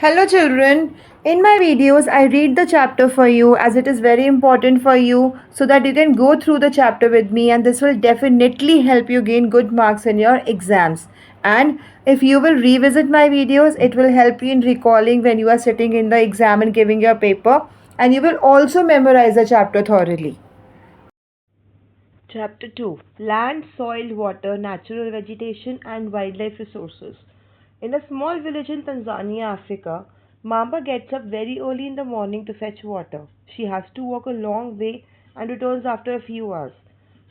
Hello children, in my videos I read the chapter for you as it is very important for you so that you can go through the chapter with me, and this will definitely help you gain good marks in your exams. And if you will revisit my videos, it will help you in recalling when you are sitting in the exam and giving your paper, and you will also memorize the chapter thoroughly. Chapter 2: Land, Soil, Water, Natural Vegetation, and Wildlife Resources. In a small village in Tanzania, Africa, Mamba gets up very early in the morning to fetch water. She has to walk a long way and returns after a few hours.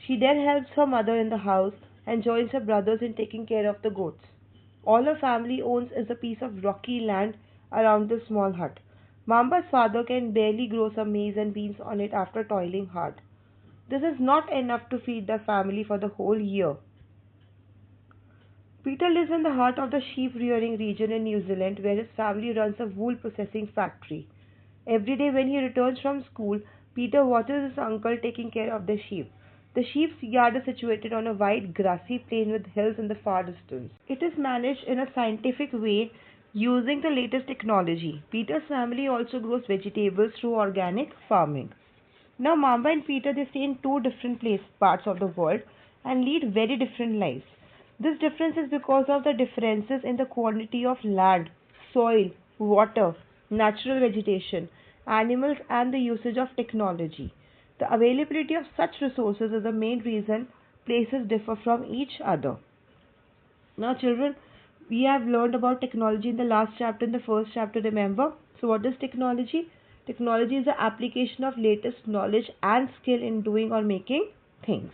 She then helps her mother in the house and joins her brothers in taking care of the goats. All her family owns is a piece of rocky land around the small hut. Mamba's father can barely grow some maize and beans on it after toiling hard. This is not enough to feed the family for the whole year. Peter lives in the heart of the sheep rearing region in New Zealand where his family runs a wool processing factory. Every day when he returns from school, Peter watches his uncle taking care of the sheep. The sheep's yard is situated on a wide grassy plain with hills in the far distance. It is managed in a scientific way using the latest technology. Peter's family also grows vegetables through organic farming. Now, Mamba and Peter, they stay in two different parts of the world and lead very different lives. This difference is because of the differences in the quantity of land, soil, water, natural vegetation, animals, and the usage of technology. The availability of such resources is the main reason places differ from each other. Now, children, we have learned about technology in the last chapter, in the first chapter, remember? So, what is technology? Technology is the application of latest knowledge and skill in doing or making things.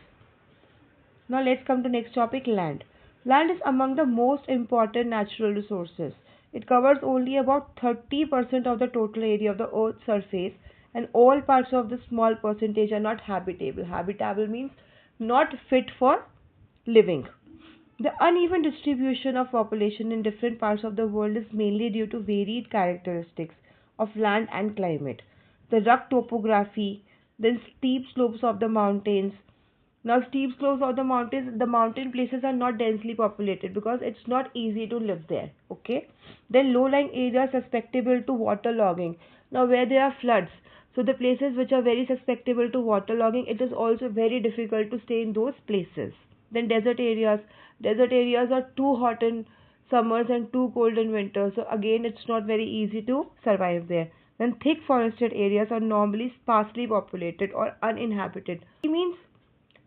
Now, let's come to next topic, land. Land is among the most important natural resources. It covers only about 30% of the total area of the earth's surface, and all parts of the small percentage are not habitable. Habitable means not fit for living. The uneven distribution of population in different parts of the world is mainly due to varied characteristics of land and climate. The rugged topography, then steep slopes of the mountains. Now, steep slopes of the mountains, the mountain places are not densely populated because it's not easy to live there. Okay. Then low-lying areas susceptible to waterlogging. Now, where there are floods, so the places which are very susceptible to waterlogging, it is also very difficult to stay in those places. Then desert areas. Desert areas are too hot in summers and too cold in winters. So again, it's not very easy to survive there. Then thick forested areas are normally sparsely populated or uninhabited. It means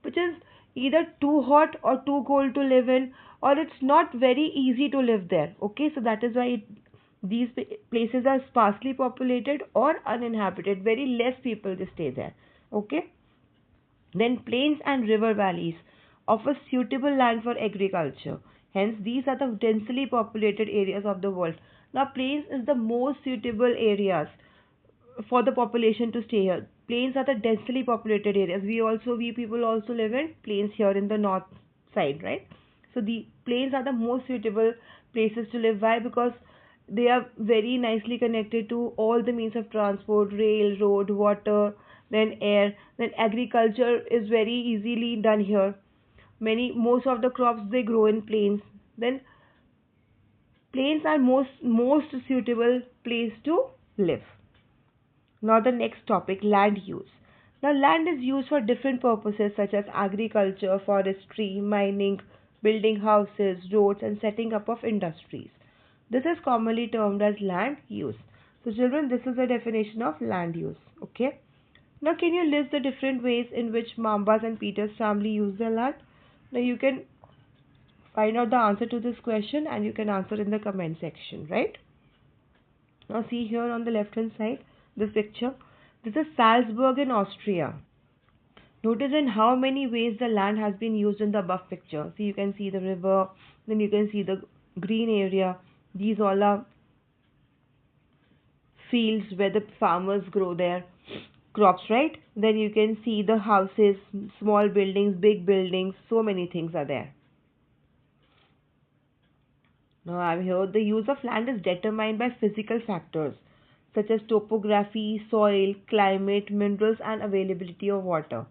which is either too hot or too cold to live in, or it's not very easy to live there. Okay, so that is why these places are sparsely populated or uninhabited. Very less people they stay there. Okay. Then plains and river valleys offer suitable land for agriculture. Hence, these are the densely populated areas of the world. Now, plains is the most suitable areas for the population to stay here. Plains are the densely populated areas. We people also live in plains here in the north side, right? So the plains are the most suitable places to live. Why? Because they are very nicely connected to all the means of transport, rail, road, water, then air. Then agriculture is very easily done here. Most of the crops they grow in plains. Then plains are most suitable place to live. Now the next topic, land use. Now land is used for different purposes such as agriculture, forestry, mining, building houses, roads and setting up of industries. This is commonly termed as land use. So children, this is the definition of land use. Okay. Now can you list the different ways in which Mamba's and Peter's family use their land? Now you can find out the answer to this question and you can answer in the comment section, right? Now see here on the left hand side, this picture. This is Salzburg in Austria. Notice in how many ways the land has been used in the above picture. So you can see the river, then you can see the green area. These all are fields where the farmers grow their crops, right? Then you can see the houses, small buildings, big buildings, so many things are there. Now I've heard the use of land is determined by physical factors such as topography, soil, climate, minerals, and availability of water.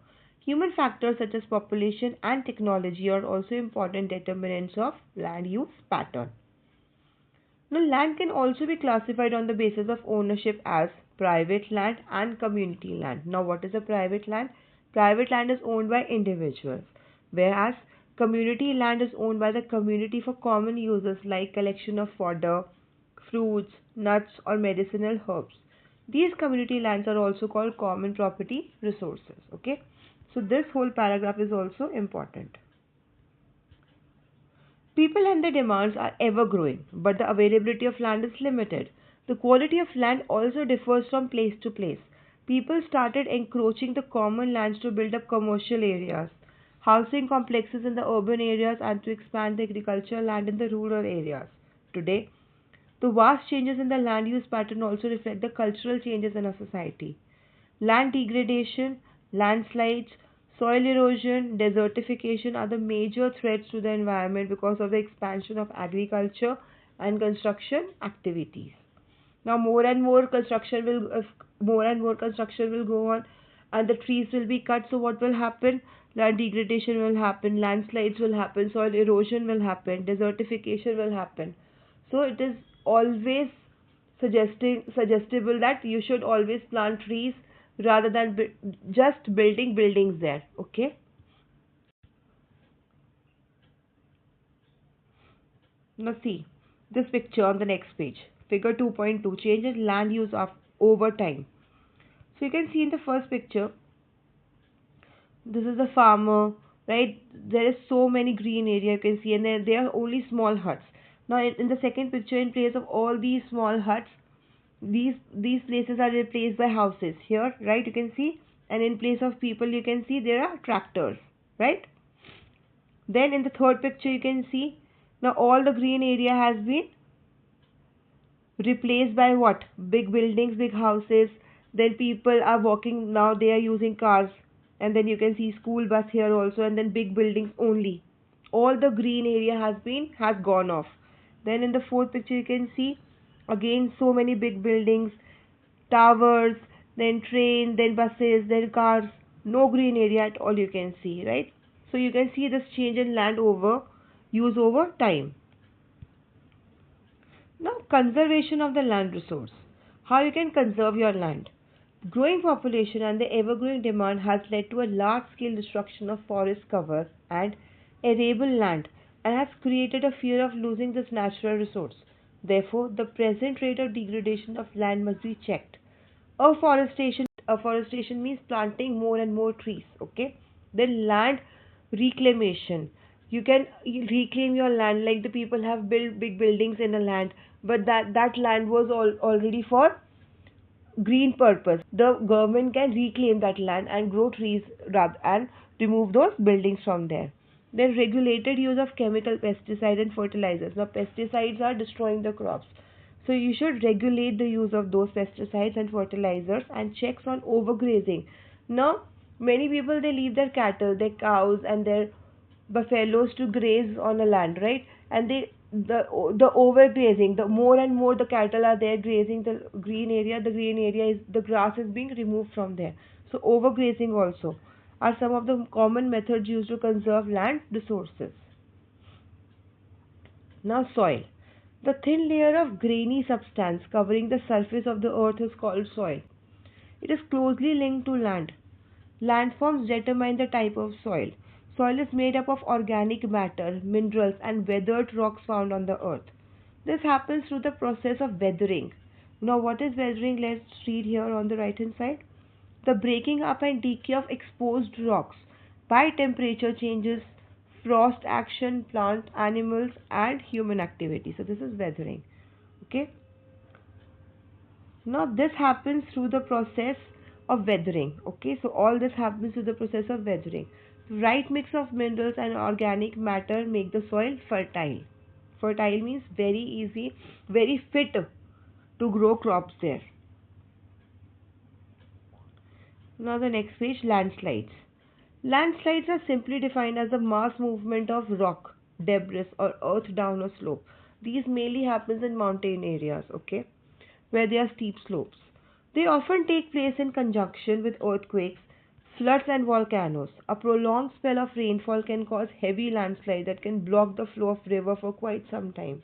Human factors such as population and technology are also important determinants of land use pattern. Now, land can also be classified on the basis of ownership as private land and community land. Now, what is a private land? Private land is owned by individuals, whereas community land is owned by the community for common uses like collection of fodder, fruits, nuts, or medicinal herbs. These community lands are also called common property resources. Okay, so this whole paragraph is also important. People and their demands are ever growing, but the availability of land is limited. The quality of land also differs from place to place. People started encroaching the common lands to build up commercial areas, housing complexes in the urban areas, and to expand the agricultural land in the rural areas. Today, the vast changes in the land use pattern also reflect the cultural changes in a society. Land degradation, landslides, soil erosion, desertification are the major threats to the environment because of the expansion of agriculture and construction activities. Now more and more construction will go on, and the trees will be cut. So what will happen? Land degradation will happen, landslides will happen, soil erosion will happen, desertification will happen. So it is always suggestible that you should always plant trees rather than just building buildings there. Okay. Now see this picture on the next page. Figure 2.2, change in land use of over time. So you can see in the first picture, this is a farmer, right? There is so many green area you can see, and there are only small huts. Now in the second picture, in place of all these small huts, these places are replaced by houses here, right? You can see, and in place of people you can see there are tractors, right? Then in the third picture you can see, now all the green area has been replaced by what? Big buildings, big houses. Then people are walking, now they are using cars, and then you can see school bus here also, and then big buildings only. All the green area has gone off. Then in the fourth picture you can see again so many big buildings, towers, then train, then buses, then cars. No green area at all you can see, right? So you can see this change in land over use over time. Now, conservation of the land resource. How you can conserve your land. Growing population and the ever-growing demand has led to a large-scale destruction of forest cover and arable land, and has created a fear of losing this natural resource. Therefore, the present rate of degradation of land must be checked. Afforestation means planting more and more trees. Okay. Then land reclamation. You can reclaim your land, like the people have built big buildings in a land, but that land was already for green purpose. The government can reclaim that land and grow trees rather and remove those buildings from there. Then regulated use of chemical pesticides and fertilizers. Now pesticides are destroying the crops. So you should regulate the use of those pesticides and fertilizers, and checks on overgrazing. Now many people, they leave their cattle, their cows and their buffaloes to graze on a land, right? And the overgrazing, the more and more the cattle are there grazing the green area is, the grass is being removed from there. So overgrazing also are some of the common methods used to conserve land resources. Now soil. The thin layer of grainy substance covering the surface of the earth is called soil. It is closely linked to land. Landforms determine the type of soil. Soil is made up of organic matter, minerals, and weathered rocks found on the earth. This happens through the process of weathering. Now, what is weathering? Let's read here on the right hand side. The breaking up and decay of exposed rocks by temperature changes, frost action, plant, animals, and human activity. So, this is weathering. Okay. Now this happens through the process of weathering. Okay, so all this happens through the process of weathering. Right mix of minerals and organic matter make the soil fertile. Fertile means very easy, very fit to grow crops there. Now the next page, landslides. Landslides are simply defined as the mass movement of rock, debris or earth down a slope. These mainly happens in mountain areas, okay, where there are steep slopes. They often take place in conjunction with earthquakes, floods and volcanoes. A prolonged spell of rainfall can cause heavy landslides that can block the flow of river for quite some time.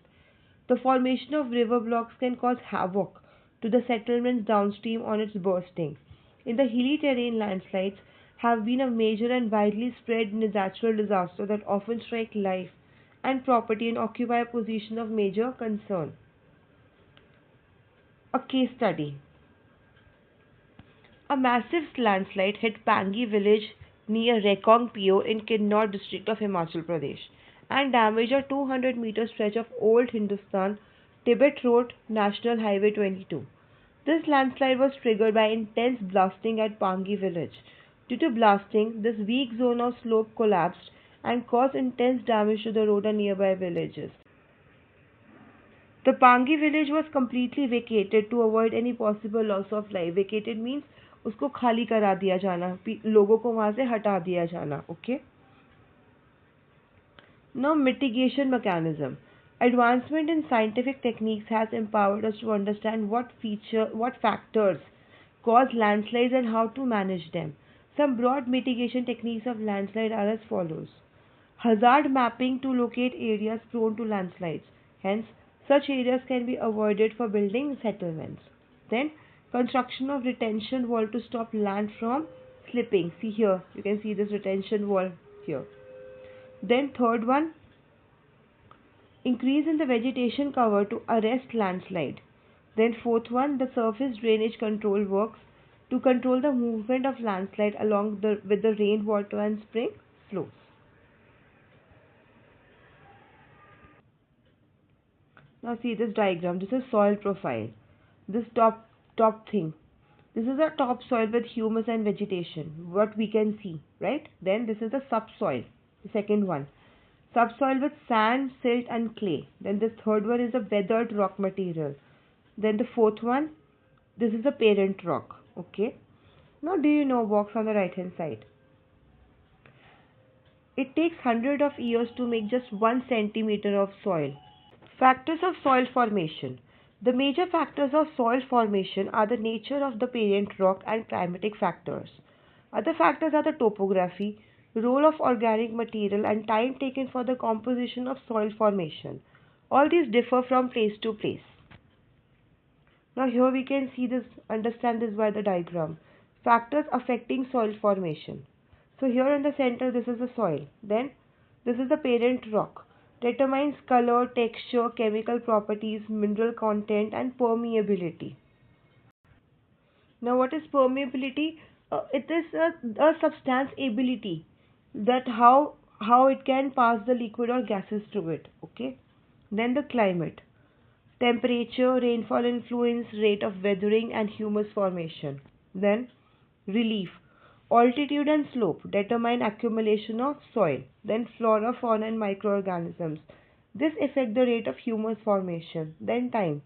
The formation of river blocks can cause havoc to the settlements downstream on its bursting. In the hilly terrain, landslides have been a major and widely spread natural disaster that often strike life and property and occupy a position of major concern. A case study. A massive landslide hit Pangi village near Rekong PO in Kinnaur district of Himachal Pradesh and damaged a 200-meter stretch of Old Hindustan Tibet Road National Highway 22. This landslide was triggered by intense blasting at Pangi village. Due to blasting, this weak zone of slope collapsed and caused intense damage to the road and nearby villages. The Pangi village was completely vacated to avoid any possible loss of life. Vacated means उसको खाली करा दिया जाना, लोगों को वहाँ से हटा दिया जाना. Okay. Now mitigation mechanism. Advancement in scientific techniques has empowered us to understand what factors cause landslides and how to manage them. Some broad mitigation techniques of landslide are as follows. Hazard mapping to locate areas prone to landslides. Hence, such areas can be avoided for building settlements. Then, construction of retention wall to stop land from slipping. See here, you can see this retention wall here. Then third one, increase in the vegetation cover to arrest landslide. Then fourth one, the surface drainage control works to control the movement of landslide along with the rainwater and spring flows. Now see this diagram. This is soil profile. This top thing. This is a topsoil with humus and vegetation. What we can see, right? Then this is the subsoil. The second one. Subsoil with sand, silt and clay. Then the third one is a weathered rock material. Then the fourth one, this is a parent rock. Okay. Now do you know box on the right hand side? It takes hundreds of years to make just 1 centimeter of soil. Factors of soil formation. The major factors of soil formation are the nature of the parent rock and climatic factors. Other factors are the topography, role of organic material and time taken for the composition of soil formation. All these differ from place to place. Now here we can see this, understand this by the diagram. Factors affecting soil formation. So here in the center this is the soil. Then this is the parent rock. Determines color, texture, chemical properties, mineral content and permeability. Now what is permeability? It is a substance ability, that how it can pass the liquid or gases through it. Okay. Then the climate. Temperature, rainfall influence, rate of weathering and humus formation. Then relief. Altitude and slope determine accumulation of soil. Then flora, fauna and microorganisms. This affect the rate of humus formation. Then time.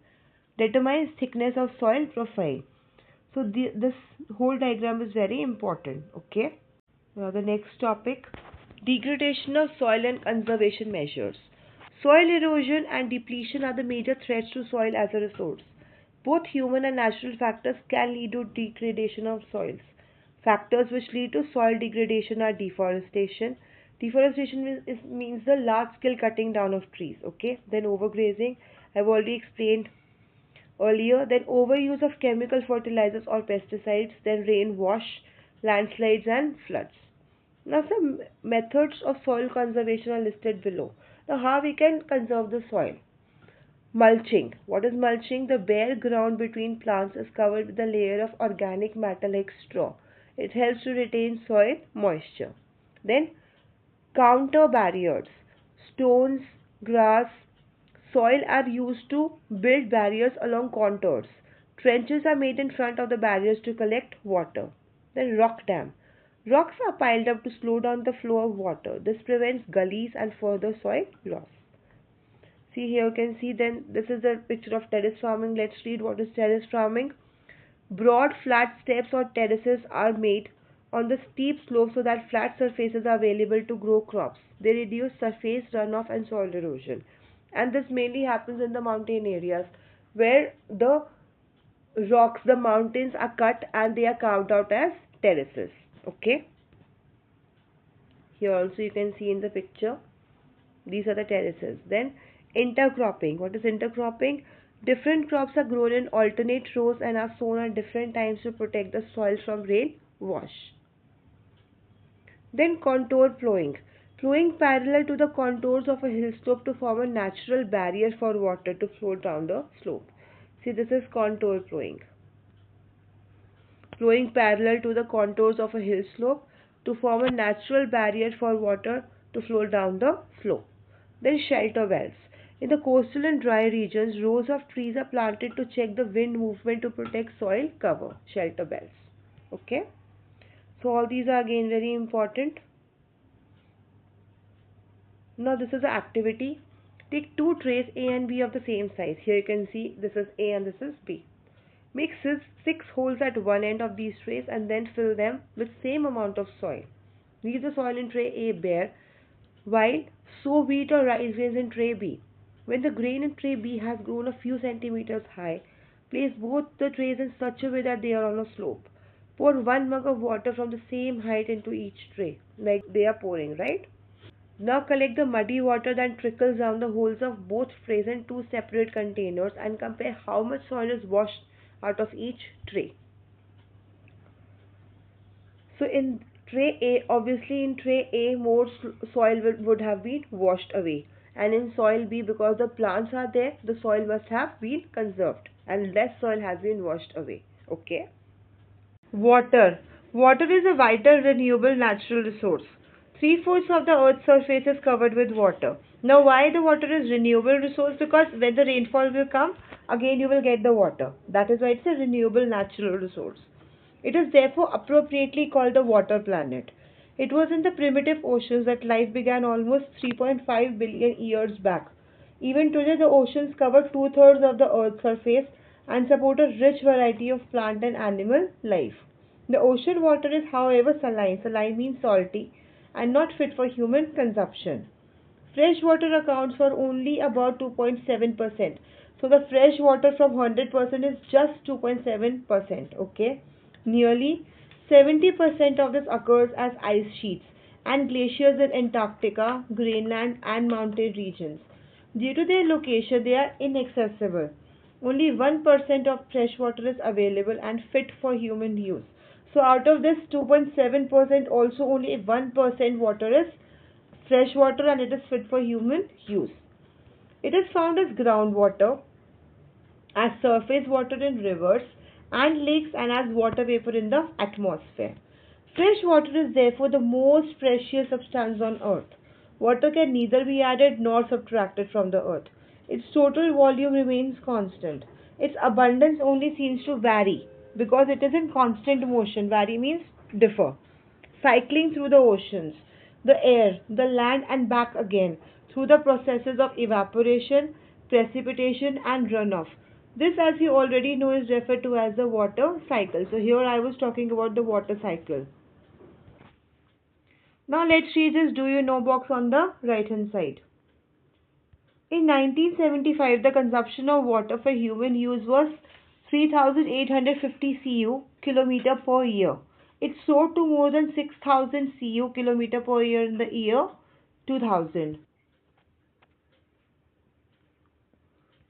Determines thickness of soil profile. So this whole diagram is very important. Okay. Now the next topic. Degradation of soil and conservation measures. Soil erosion and depletion are the major threats to soil as a resource. Both human and natural factors can lead to degradation of soils. Factors which lead to soil degradation are deforestation. Deforestation means the large-scale cutting down of trees. Okay. Then overgrazing, I've already explained earlier. Then overuse of chemical fertilizers or pesticides. Then rain wash, landslides and floods. Now some methods of soil conservation are listed below. Now how we can conserve the soil? Mulching. What is mulching? The bare ground between plants is covered with a layer of organic matter like straw. It helps to retain soil moisture. Then counter barriers. Stones, grass, soil are used to build barriers along contours. Trenches are made in front of the barriers to collect water. Then rock dam. Rocks are piled up to slow down the flow of water. This prevents gullies and further soil loss. See here you can see, then this is a picture of terrace farming. Let's read what is terrace farming. Broad flat steps or terraces are made on the steep slope so that flat surfaces are available to grow crops. They reduce surface runoff and soil erosion. And this mainly happens in the mountain areas where the rocks, the mountains are cut and they are carved out as terraces. Okay. Here also you can see in the picture, these are the terraces. Then Intercropping. What is intercropping? Different crops are grown in alternate rows and are sown at different times to protect the soil from rain wash. Then contour plowing. Plowing parallel to the contours of a hill slope to form a natural barrier for water to flow down the slope. See, this is contour plowing. Plowing parallel to the contours of a hill slope to form a natural barrier for water to flow down the slope. Then shelter wells. In the coastal and dry regions, rows of trees are planted to check the wind movement to protect soil cover. Shelter bells. Okay. So all these are again very important. Now this is an activity. Take two trays A and B of the same size. Here you can see this is A and this is B. Make six holes at one end of these trays and then fill them with same amount of soil. Leave the soil in tray A bare while sow wheat or rice grains in tray B. When the grain in tray B has grown a few centimeters high, place both the trays in such a way that they are on a slope. Pour 1 mug of water from the same height into each tray, like they are pouring, right? Now collect the muddy water that trickles down the holes of both trays in two separate containers and compare how much soil is washed out of each tray. So in tray A, obviously in tray A more soil would have been washed away, and in soil B, because the plants are there, the soil must have been conserved and less soil has been washed away. Okay. Water. Water is a vital renewable natural resource. 3/4 of the earth's surface is covered with water. Now why the water is renewable resource? Because when the rainfall will come, again you will get the water. That is why it's a renewable natural resource. It is therefore appropriately called the water planet. It was in the primitive oceans that life began almost 3.5 billion years back. Even today the oceans cover two-thirds of the earth's surface and support a rich variety of plant and animal life. The ocean water is however saline, saline means salty, and not fit for human consumption. Fresh water accounts for only about 2.7%. So the fresh water from 100% is just 2.7%. Okay. Nearly 70% of this occurs as ice sheets and glaciers in Antarctica, Greenland, and mountain regions. Due to their location, they are inaccessible. Only 1% of fresh water is available and fit for human use. So out of this 2.7%, also only 1% water is fresh water and it is fit for human use. It is found as groundwater, as surface water in rivers and lakes, and as water vapor in the atmosphere. Fresh water is therefore the most precious substance on earth. Water can neither be added nor subtracted from the earth. Its total volume remains constant. Its abundance only seems to vary because it is in constant motion. Vary means differ. Cycling through the oceans, the air, the land, and back again through the processes of evaporation, precipitation, and runoff. This, as you already know, is referred to as the water cycle. So here I was talking about the water cycle. Now let's read this do you know box on the right hand side. In 1975, the consumption of water for human use was 3,850 cu kilometer per year. It soared to more than 6,000 cu kilometer per year in the year 2000.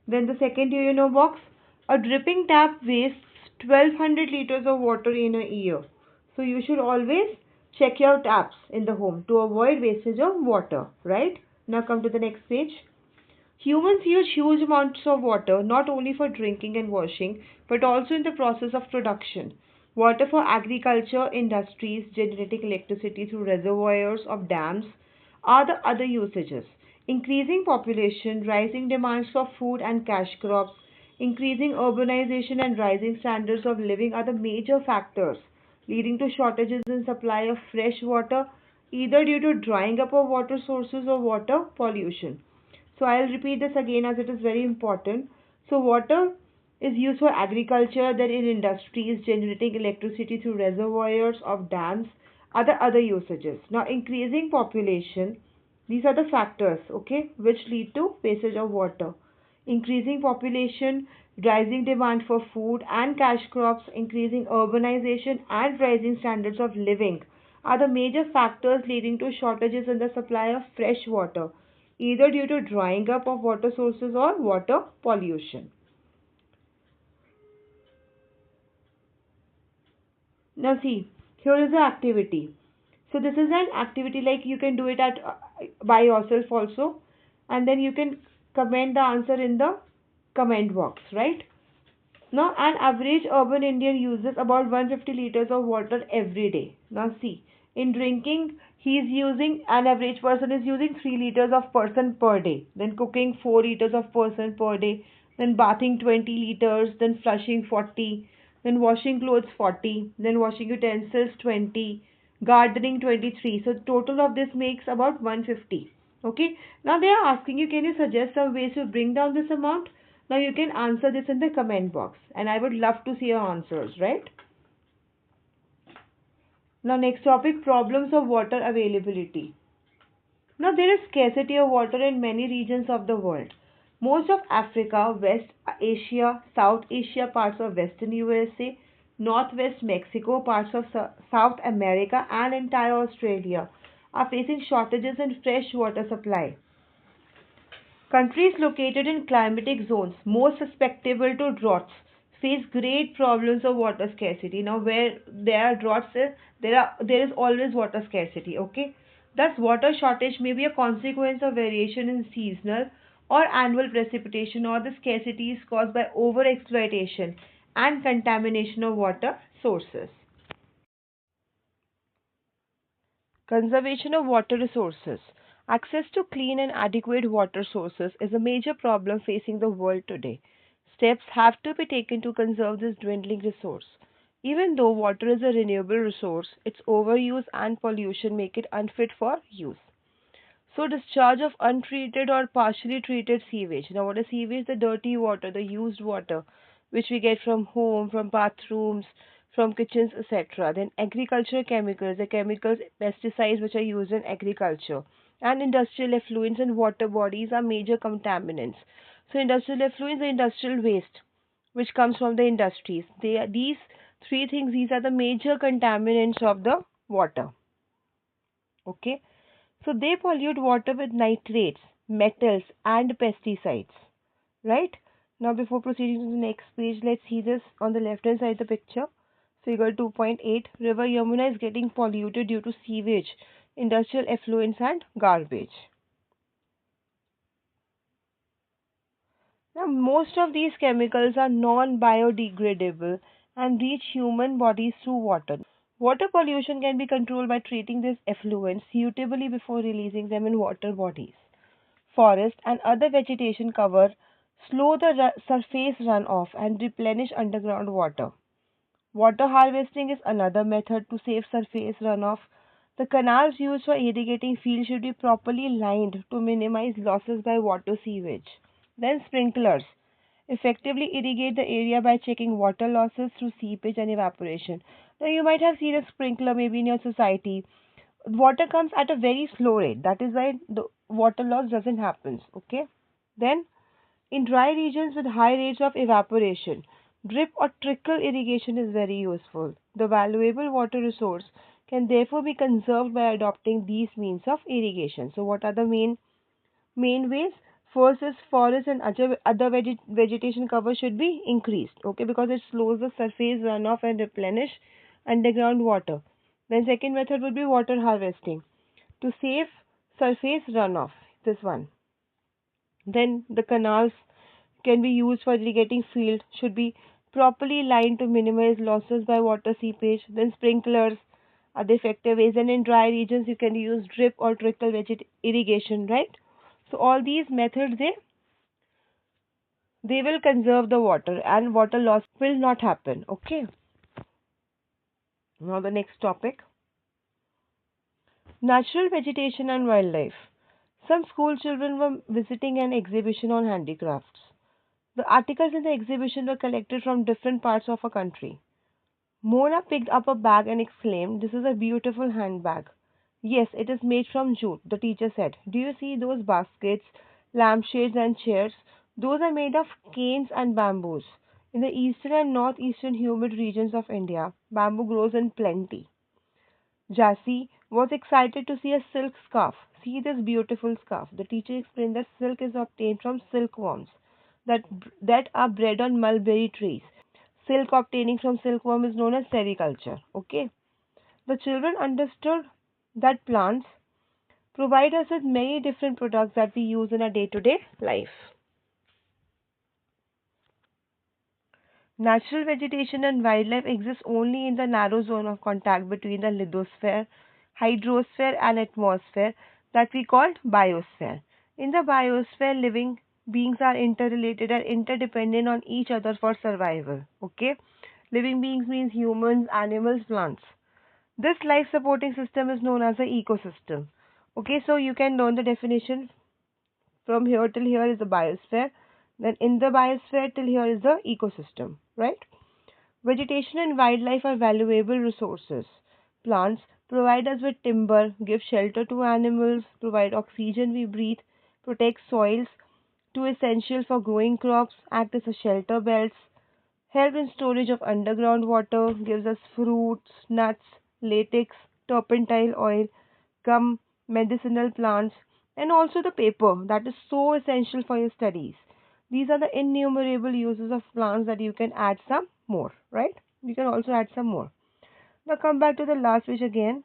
Then the second do you know box. A dripping tap wastes 1200 liters of water in a year. So you should always check your taps in the home to avoid wastage of water, right? Now come to the next page. Humans use huge amounts of water not only for drinking and washing but also in the process of production. Water for agriculture, industries, generating electricity through reservoirs of dams are the other usages. Increasing population, rising demands for food and cash crops, increasing urbanization and rising standards of living are the major factors leading to shortages in supply of fresh water, either due to drying up of water sources or water pollution. So I'll repeat this again as it is very important. So water is used for agriculture, then in industries, generating electricity through reservoirs of dams, other usages. Now increasing population, these are the factors, okay, which lead to wastage of water. Increasing population, rising demand for food and cash crops, increasing urbanization and rising standards of living are the major factors leading to shortages in the supply of fresh water, either due to drying up of water sources or water pollution. Now see, here is the activity. So this is an activity like you can do it at by yourself also, and then you can comment the answer in the comment box, right? Now, an average urban Indian uses about 150 liters of water every day. Now, see, in drinking, he is using, an average person is using 3 liters of person per day. Then cooking, 4 liters of person per day. Then bathing, 20 liters. Then flushing, 40. Then washing clothes, 40. Then washing utensils, 20. Gardening, 23. So, total of this makes about 150. Okay. Now, they are asking you, can you suggest some ways to bring down this amount? Now you can answer this in the comment box and I would love to see your answers, right? Now next topic, problems of water availability. Now there is scarcity of water in many regions of the world. Most of Africa, West Asia, South Asia, parts of Western USA, Northwest Mexico, parts of South America and entire Australia are facing shortages in fresh water supply. Countries located in climatic zones most susceptible to droughts face great problems of water scarcity. Now, where there are droughts, there is always water scarcity. Okay, thus water shortage may be a consequence of variation in seasonal or annual precipitation, or the scarcity is caused by overexploitation and contamination of water sources. Conservation of water resources. Access to clean and adequate water sources is a major problem facing the world today. Steps have to be taken to conserve this dwindling resource. Even though water is a renewable resource, its overuse and pollution make it unfit for use. So, discharge of untreated or partially treated sewage. Now, what is sewage? The dirty water, the used water, which we get from home, from bathrooms, from kitchens, etc. Then, agricultural chemicals, the chemicals, pesticides which are used in agriculture, and industrial effluents and water bodies are major contaminants. So, industrial effluents, the industrial waste, which comes from the industries. These three things. These are the major contaminants of the water. Okay. So they pollute water with nitrates, metals, and pesticides. Right? Now, before proceeding to the next page, let's see this on the left hand side of the picture. Figure 2.8, River Yamuna is getting polluted due to sewage, industrial effluents, and garbage. Now, most of these chemicals are non biodegradable and reach human bodies through water. Water pollution can be controlled by treating these effluents suitably before releasing them in water bodies. Forest and other vegetation cover slow the surface runoff and replenish underground water. Water harvesting is another method to save surface runoff. The canals used for irrigating fields should be properly lined to minimize losses by water seepage. Then sprinklers effectively irrigate the area by checking water losses through seepage and evaporation. Now you might have seen a sprinkler maybe in your society. Water comes at a very slow rate. That is why the water loss doesn't happen. Okay. Then in dry regions with high rates of evaporation, drip or trickle irrigation is very useful. The valuable water resource can therefore be conserved by adopting these means of irrigation. So, what are the main ways? First is forest and other vegetation cover should be increased. Okay, because it slows the surface runoff and replenish underground water. Then second method would be water harvesting to save surface runoff. This one. Then the canals can be used for irrigating field should be properly lined to minimize losses by water seepage. Then sprinklers are the effective ways. And in dry regions, you can use drip or trickle irrigation, right? So all these methods they will conserve the water and water loss will not happen. Okay. Now the next topic, natural vegetation and wildlife. Some school children were visiting an exhibition on handicrafts. The articles in the exhibition were collected from different parts of a country. Mona picked up a bag and exclaimed, "This is a beautiful handbag." "Yes, it is made from jute," the teacher said. "Do you see those baskets, lampshades, and chairs? Those are made of canes and bamboos. In the eastern and northeastern humid regions of India, bamboo grows in plenty." Jasi was excited to see a silk scarf. See this beautiful scarf. The teacher explained that silk is obtained from silkworms that are bred on mulberry trees. Silk obtaining from silkworm is known as sericulture. Okay. The children understood that plants provide us with many different products that we use in our day-to-day life. Natural vegetation and wildlife exist only in the narrow zone of contact between the lithosphere, hydrosphere, and atmosphere that we call biosphere. In the biosphere, living beings are interrelated and interdependent on each other for survival. Okay? Living beings means humans, animals, plants. This life supporting system is known as the ecosystem. Okay, so you can learn the definition from here till here is the biosphere. Then in the biosphere till here is the ecosystem, right? Vegetation and wildlife are valuable resources. Plants provide us with timber, give shelter to animals, provide oxygen we breathe, protect soils, two essential for growing crops, act as a shelter belts, help in storage of underground water, gives us fruits, nuts, latex, turpentine oil, gum, medicinal plants, and also the paper that is so essential for your studies. These are the innumerable uses of plants that you can add some more, right? You can also add some more. Now come back to the last page again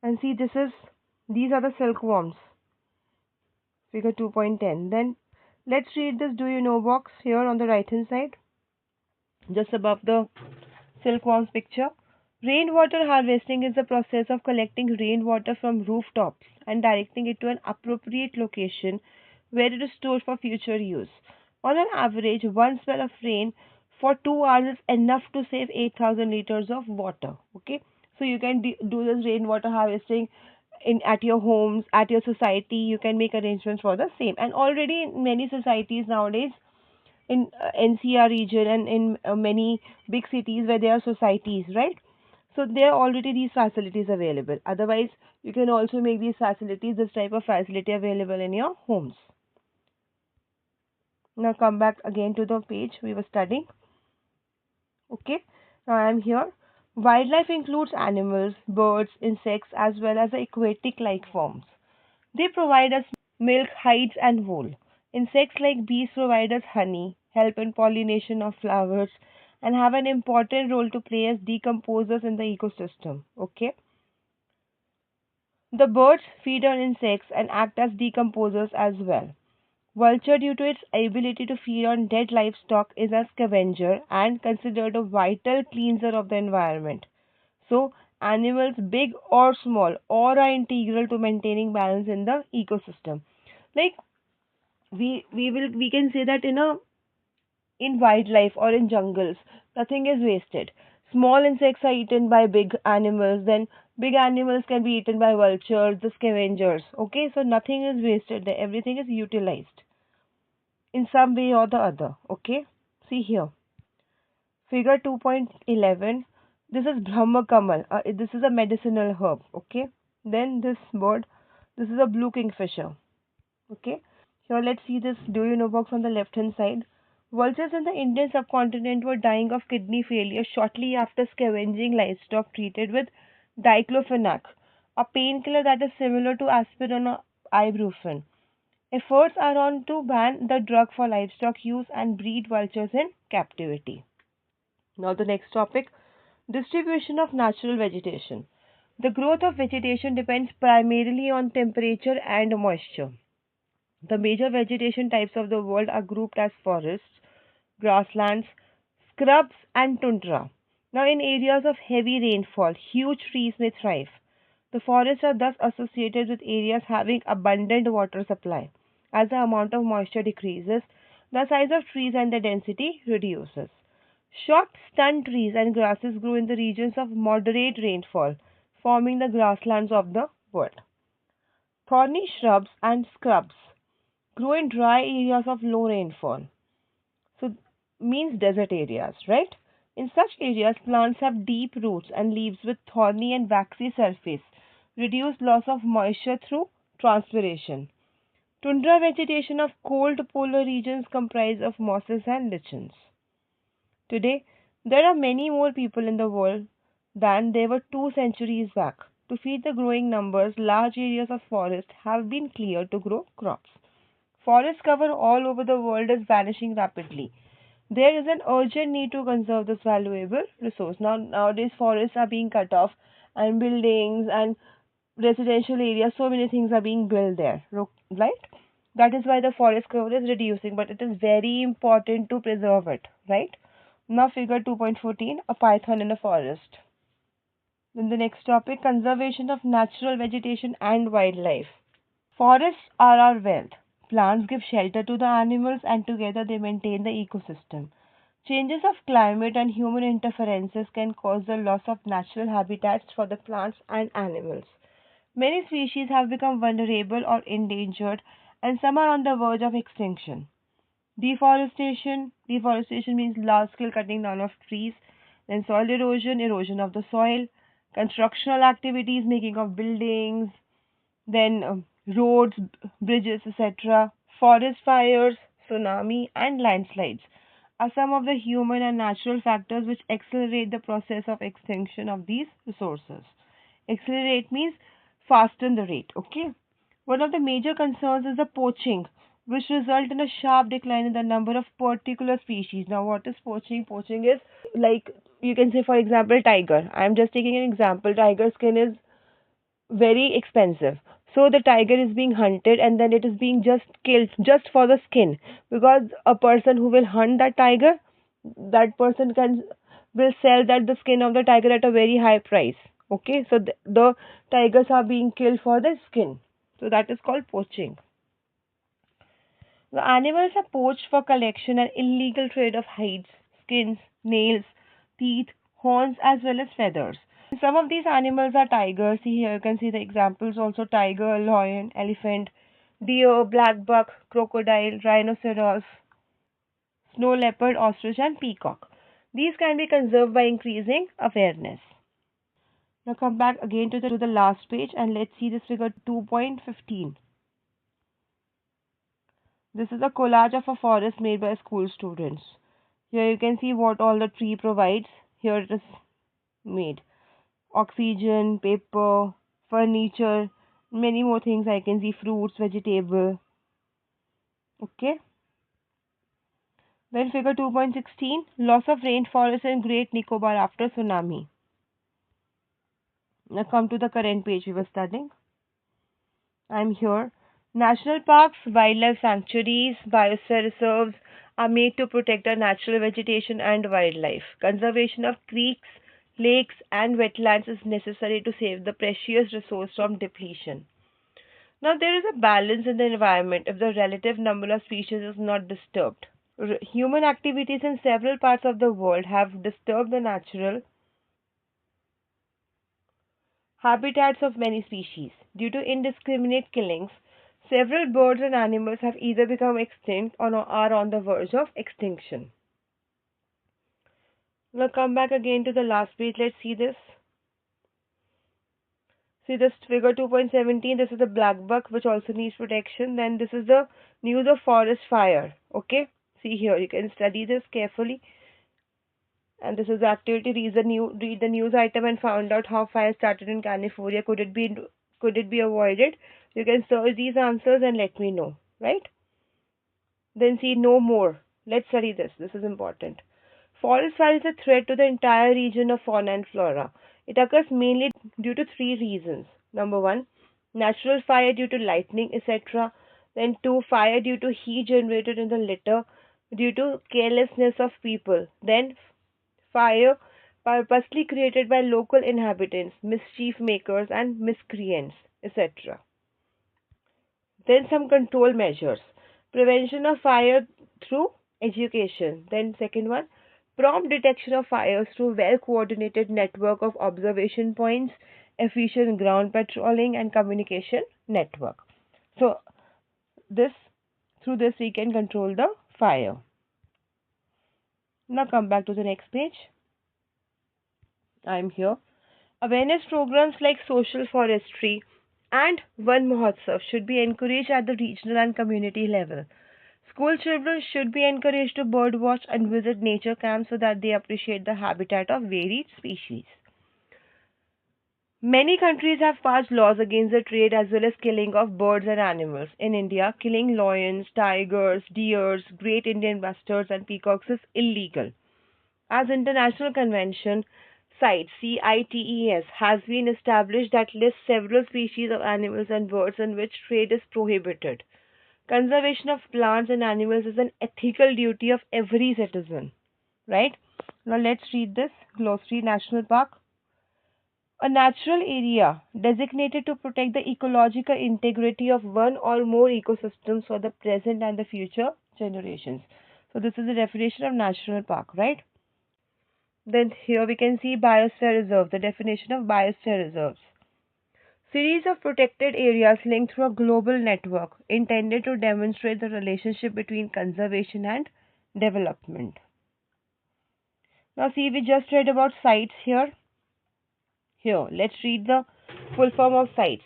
and see these are the silkworms, figure 2.10. Then let's read this do you know box here on the right hand side, just above the silkworms picture. Rainwater harvesting is the process of collecting rainwater from rooftops and directing it to an appropriate location where it is stored for future use. On an average, one spell of rain for 2 hours is enough to save 8,000 liters of water. Okay, so you can do this rainwater harvesting in at your homes, at your society. You can make arrangements for the same. And already in many societies nowadays, in NCR region and in many big cities where there are societies, right? So there are already these facilities available. Otherwise, you can also make these facilities, this type of facility available in your homes. Now come back again to the page we were studying. Okay, now I am here. Wildlife includes animals, birds, insects, as well as the aquatic life forms. They provide us milk, hides, and wool. Insects like bees provide us honey, help in pollination of flowers, and have an important role to play as decomposers in the ecosystem. Okay, the birds feed on insects and act as decomposers as well. Vulture, due to its ability to feed on dead livestock, is a scavenger and considered a vital cleanser of the environment. So, animals, big or small, all are integral to maintaining balance in the ecosystem. Like we can say that in wildlife or in jungles, nothing is wasted. Small insects are eaten by big animals, then big animals can be eaten by vultures, the scavengers. Okay, so nothing is wasted there. Everything is utilized in some way or the other. Okay, see here, figure 2.11. This is Brahma Kamal. This is a medicinal herb. Okay, then this bird, this is a blue kingfisher. Okay, here let's see this do you know box on the left hand side. Vultures in the Indian subcontinent were dying of kidney failure shortly after scavenging livestock treated with diclofenac, a painkiller that is similar to aspirin or ibuprofen. Efforts are on to ban the drug for livestock use and breed vultures in captivity. Now the next topic, distribution of natural vegetation. The growth of vegetation depends primarily on temperature and moisture. The major vegetation types of the world are grouped as forests, grasslands, scrubs, and tundra. Now, in areas of heavy rainfall, huge trees may thrive. The forests are thus associated with areas having abundant water supply. As the amount of moisture decreases, the size of trees and the density reduces. Short, stunned trees and grasses grow in the regions of moderate rainfall, forming the grasslands of the world. Thorny shrubs and scrubs grow in dry areas of low rainfall. So means desert areas, right? In such areas, plants have deep roots and leaves with thorny and waxy surface, reduce loss of moisture through transpiration. Tundra vegetation of cold polar regions comprise of mosses and lichens. Today, there are many more people in the world than they were 2 centuries back. To feed the growing numbers, large areas of forest have been cleared to grow crops. Forest cover all over the world is vanishing rapidly. There is an urgent need to conserve this valuable resource. Nowadays, forests are being cut off, and buildings and residential areas, so many things are being built there, right? That is why the forest cover is reducing, but it is very important to preserve it, right? Now, figure 2.14, a python in a forest. Then the next topic, conservation of natural vegetation and wildlife. Forests are our wealth. Plants give shelter to the animals and together they maintain the ecosystem. Changes of climate and human interferences can cause the loss of natural habitats for the plants and animals. Many species have become vulnerable or endangered, and some are on the verge of extinction. Deforestation means large scale cutting down of trees, then soil erosion, erosion of the soil, constructional activities, making of buildings, then roads, bridges, etc. Forest fires, tsunami, and landslides are some of the human and natural factors which accelerate the process of extinction of these resources. Accelerate means fasten the rate, okay? One of the major concerns is the poaching, which result in a sharp decline in the number of particular species. Now, what is poaching? Poaching is like, you can say, for example, tiger. I am just taking an example. Tiger skin is very expensive. So the tiger is being hunted and then it is being just killed just for the skin, because a person who will hunt that tiger, that person can will sell that the skin of the tiger at a very high price. Okay, so the tigers are being killed for the skin. So that is called poaching. The animals are poached for collection and illegal trade of hides, skins, nails, teeth, horns, as well as feathers. Some of these animals are tigers. See here, you can see the examples also: tiger, lion, elephant, deer, black buck, crocodile, rhinoceros, snow leopard, ostrich, and peacock. These can be conserved by increasing awareness. Now come back again to the last page and let's see this figure 2.15. This is a collage of a forest made by school students. Here you can see what all the tree provides. Here it is made. Oxygen, paper, furniture, many more things I can see, fruits, vegetable. Okay. Then figure 2.16, loss of rainforest in Great Nicobar after tsunami. Now come to the current page we were studying. I'm here. National parks, wildlife sanctuaries, biosphere reserves are made to protect the natural vegetation and wildlife. Conservation of creeks, lakes, and wetlands is necessary to save the precious resource from depletion. Now, there is a balance in the environment if the relative number of species is not disturbed. Human activities in several parts of the world have disturbed the natural habitats of many species. Due to indiscriminate killings, several birds and animals have either become extinct or are on the verge of extinction. Now come back again to the last page. Let's see this. See this figure 2.17. This is the black buck which also needs protection. Then this is the news of forest fire. Okay. See here. You can study this carefully. And this is the activity. Read the news item and found out how fire started in California. Could it be avoided? You can search these answers and let me know. Right? Then see no more. Let's study this. This is important. Forest fire is a threat to the entire region of fauna and flora. It occurs mainly due to three reasons. Number one, natural fire due to lightning, etc. Then two, fire due to heat generated in the litter due to carelessness of people. Then fire purposely created by local inhabitants, mischief makers, and miscreants, etc. Then some control measures. Prevention of fire through education. Then second one, prompt detection of fires through well coordinated network of observation points, efficient ground patrolling, and communication network. So this through this we can control the fire. Now come back to the next page. I'm here. Awareness programs like social forestry and One Mahotsav should be encouraged at the regional and community level. School children should be encouraged to birdwatch and visit nature camps so that they appreciate the habitat of varied species. Many countries have passed laws against the trade as well as killing of birds and animals. In India, killing lions, tigers, deers, great Indian bustards, and peacocks is illegal. As international convention CITES has been established that lists several species of animals and birds in which trade is prohibited. Conservation of plants and animals is an ethical duty of every citizen. Right? Now let's read this glossary. National park. A natural area designated to protect the ecological integrity of one or more ecosystems for the present and the future generations. So this is the definition of national park, right? Then here we can see biosphere reserve, the definition of biosphere reserves. Series of protected areas linked through a global network intended to demonstrate the relationship between conservation and development. Now see, we just read about sites here. Here, let's read the full form of CITES.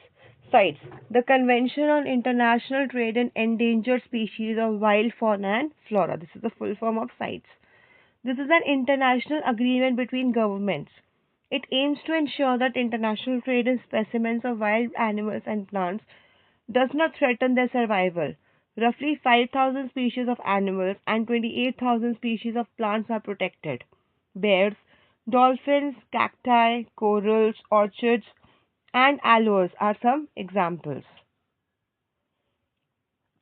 CITES, the Convention on International Trade in Endangered Species of Wild Fauna and Flora. This is the full form of CITES. This is an international agreement between governments. It aims to ensure that international trade in specimens of wild animals and plants does not threaten their survival. Roughly 5,000 species of animals and 28,000 species of plants are protected. Bears, dolphins, cacti, corals, orchids, and aloes are some examples.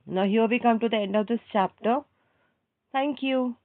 Now, here we come to the end of this chapter. Thank you.